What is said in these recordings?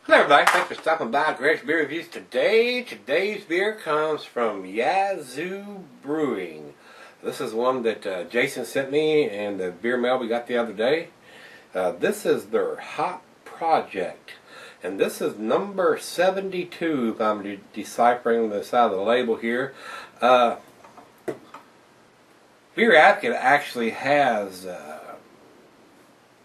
Hello everybody, thanks for stopping by Gregsbeerreviews today. Today's beer comes from Yazoo Brewing. This is one that Jason sent me in the beer mail we got the other day. This is their Hop Project. And this is number 72 if I'm deciphering the side of the label here. Beer Advocate actually has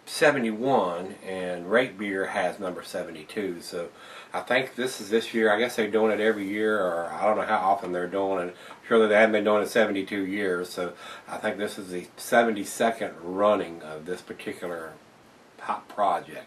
71, and Rate Beer has number 72. So I think this is this year. I guess they're doing it every year, or I don't know how often they're doing it. Surely they haven't been doing it 72 years. So I think this is the 72nd running of this particular hop project.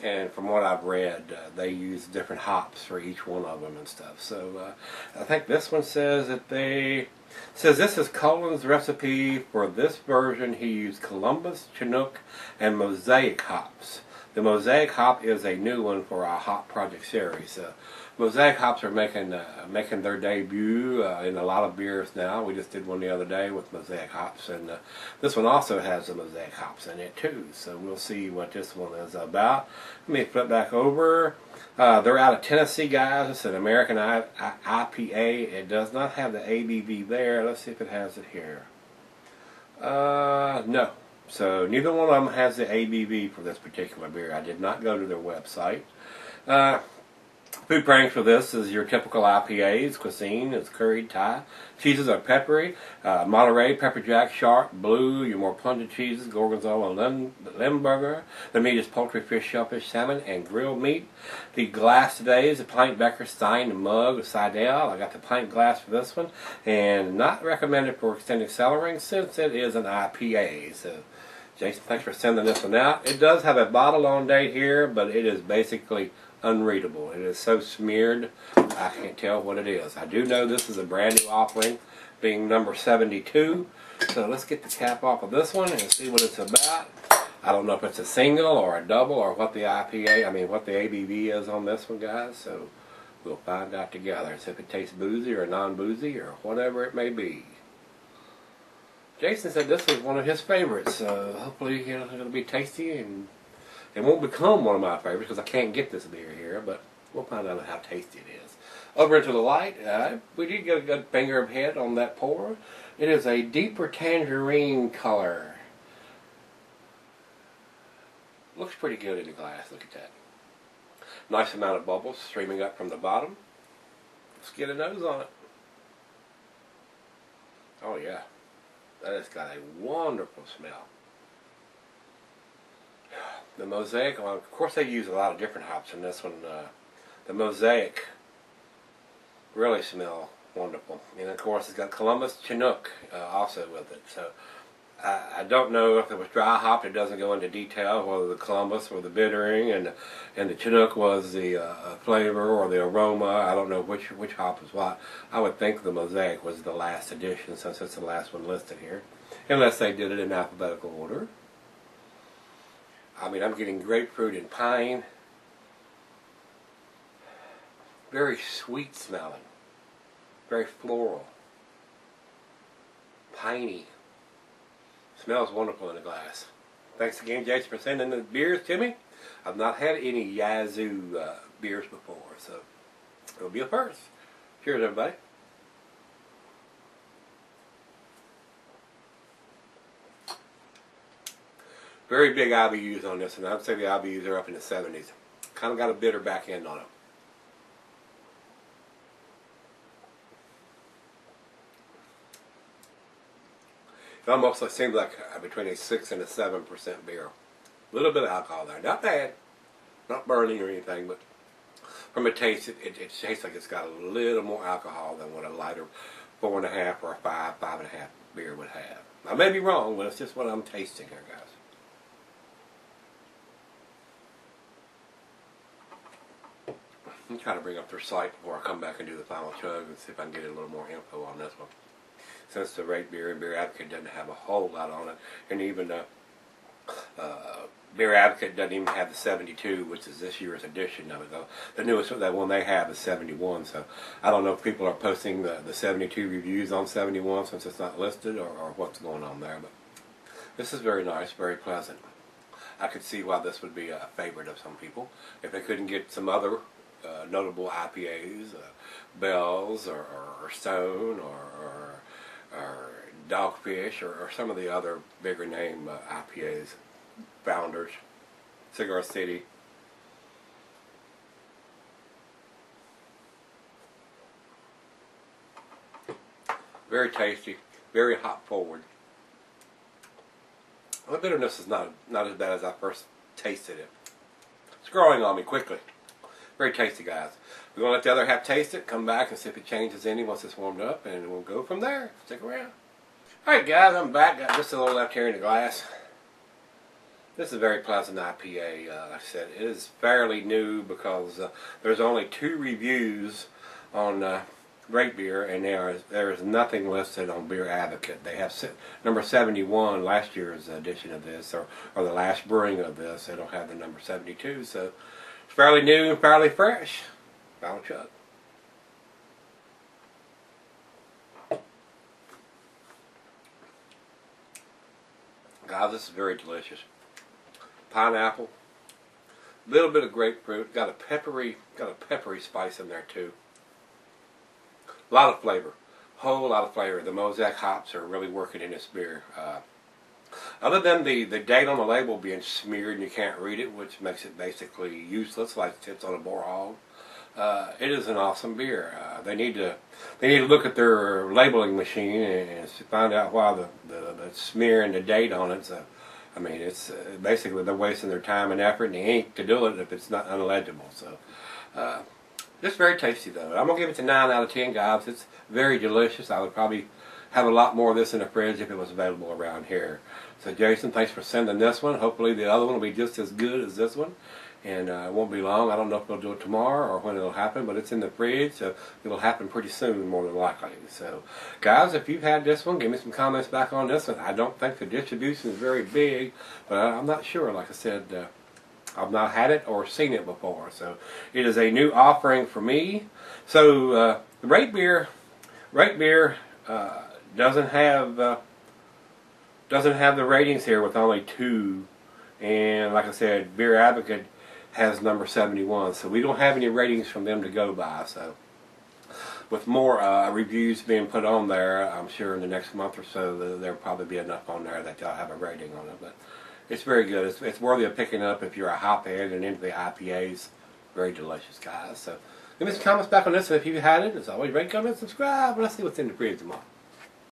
And from what I've read, they use different hops for each one of them and stuff. So I think this one says that says this is Colin's recipe. For this version he used Columbus, Chinook, and Mosaic hops. The Mosaic hop is a new one for our Hop Project series. Mosaic hops are making their debut in a lot of beers now. We just did one the other day with Mosaic hops, and this one also has the Mosaic hops in it too. So we'll see what this one is about. Let me flip back over. They're out of Tennessee, guys. It's an American IPA. It does not have the ABV there. Let's see if it has it here. No. So neither one of them has the ABV for this particular beer. I did not go to their website. Food pairings for this is your typical IPAs. Cuisine is curried Thai. Cheeses are peppery. Monterey, pepper jack, sharp, blue. Your more pungent cheeses, gorgonzola, limburger. The meat is poultry, fish, shellfish, salmon, and grilled meat. The glass today is a pint Becker, Stein, mug, Seidel. I got the pint glass for this one, and not recommended for extended cellaring since it is an IPA. So, Jason, thanks for sending this one out. It does have a bottle on date here, but it is basically unreadable. It is so smeared, I can't tell what it is. I do know this is a brand new offering, being number 72. So let's get the cap off of this one and see what it's about. I don't know if it's a single or a double or what the what the ABV is on this one, guys. So we'll find out together. See if it tastes boozy or non-boozy or whatever it may be. Jason said this was one of his favorites, so hopefully it'll be tasty, and it won't become one of my favorites because I can't get this beer here, but we'll find out how tasty it is. Over into the light, we did get a good finger of head on that pour. It is a deeper tangerine color. Looks pretty good in the glass, look at that. Nice amount of bubbles streaming up from the bottom. Let's get a nose on it. Oh yeah, that has got a wonderful smell. The Mosaic, well, of course they use a lot of different hops in this one. The Mosaic really smell wonderful. And of course it's got Columbus, Chinook also with it. So I don't know if it was dry hopped. It doesn't go into detail whether the Columbus or the bittering and the Chinook was the flavor or the aroma. I don't know which hop is what. I would think the Mosaic was the last edition since it's the last one listed here. Unless they did it in alphabetical order. I mean, I'm getting grapefruit and pine. Very sweet smelling. Very floral. Piney. Smells wonderful in the glass. Thanks again, Jason, for sending the beers to me. I've not had any Yazoo beers before, so it'll be a first. Cheers, everybody. Very big IBUs on this, and I would say the IBUs are up in the 70s. Kind of got a bitter back end on it. It almost seems like between a 6 and a 7% beer. A little bit of alcohol there. Not bad. Not burning or anything, but from a taste, it tastes like it's got a little more alcohol than what a lighter 4.5 or a 5.5 beer would have. I may be wrong, but it's just what I'm tasting here, guys. I'm trying to bring up their site before I come back and do the final chug and see if I can get a little more info on this one. Since the Rate Beer and Beer Advocate doesn't have a whole lot on it, and even Beer Advocate doesn't even have the 72, which is this year's edition of it. Though the newest that one they have is 71. So I don't know if people are posting the 72 reviews on 71 since it's not listed, or what's going on there. But this is very nice, very pleasant. I could see why this would be a favorite of some people if they couldn't get some other notable IPAs, Bell's or Stone or Dogfish or some of the other bigger name IPAs. Founders, Cigar City. Very tasty, very hop forward. The bitterness is not as bad as I first tasted it. It's growing on me quickly. Very tasty, guys. We're going to let the other half taste it, come back and see if it changes any once it's warmed up, and we'll go from there. Stick around. Alright guys, I'm back. Got just a little left here in the glass. This is a very pleasant IPA. Like I said, it is fairly new because there's only 2 reviews on Great Beer, and there is nothing listed on Beer Advocate. They have number 71, last year's edition of this, or the last brewing of this. They don't have the number 72, so it's fairly new and fairly fresh. Final chug. Guys, this is very delicious. Pineapple, a little bit of grapefruit, got a peppery spice in there too. A lot of flavor, whole lot of flavor. The mosaic hops are really working in this beer. Other than the date on the label being smeared and you can't read it, which makes it basically useless, like tits on a boar hog. It is an awesome beer. They need to look at their labeling machine and find out why the smear and the date on it. So, I mean, it's basically they're wasting their time and effort and the ink to do it if it's not unlegible. So, just very tasty though. I'm gonna give it a 9 out of 10, guys. It's very delicious. I would probably have a lot more of this in the fridge if it was available around here. So, Jason, thanks for sending this one. Hopefully, the other one will be just as good as this one. And it won't be long. I don't know if we'll do it tomorrow or when it'll happen, but it's in the fridge, so it'll happen pretty soon, more than likely. So, guys, if you've had this one, give me some comments back on this one. I don't think the distribution is very big, but I'm not sure. Like I said, I've not had it or seen it before, so it is a new offering for me. So, the Rate Beer doesn't have the ratings here with only 2, and like I said, Beer Advocate has number 71, so we don't have any ratings from them to go by. So with more reviews being put on there, I'm sure in the next month or so there'll probably be enough on there that they'll have a rating on it. But it's very good. It's worthy of picking up if you're a hophead and into the IPAs. Very delicious, guys. So give me some comments back on this, and if you've had it, as always, rate, comment, subscribe, and let's see what's in the fridge tomorrow.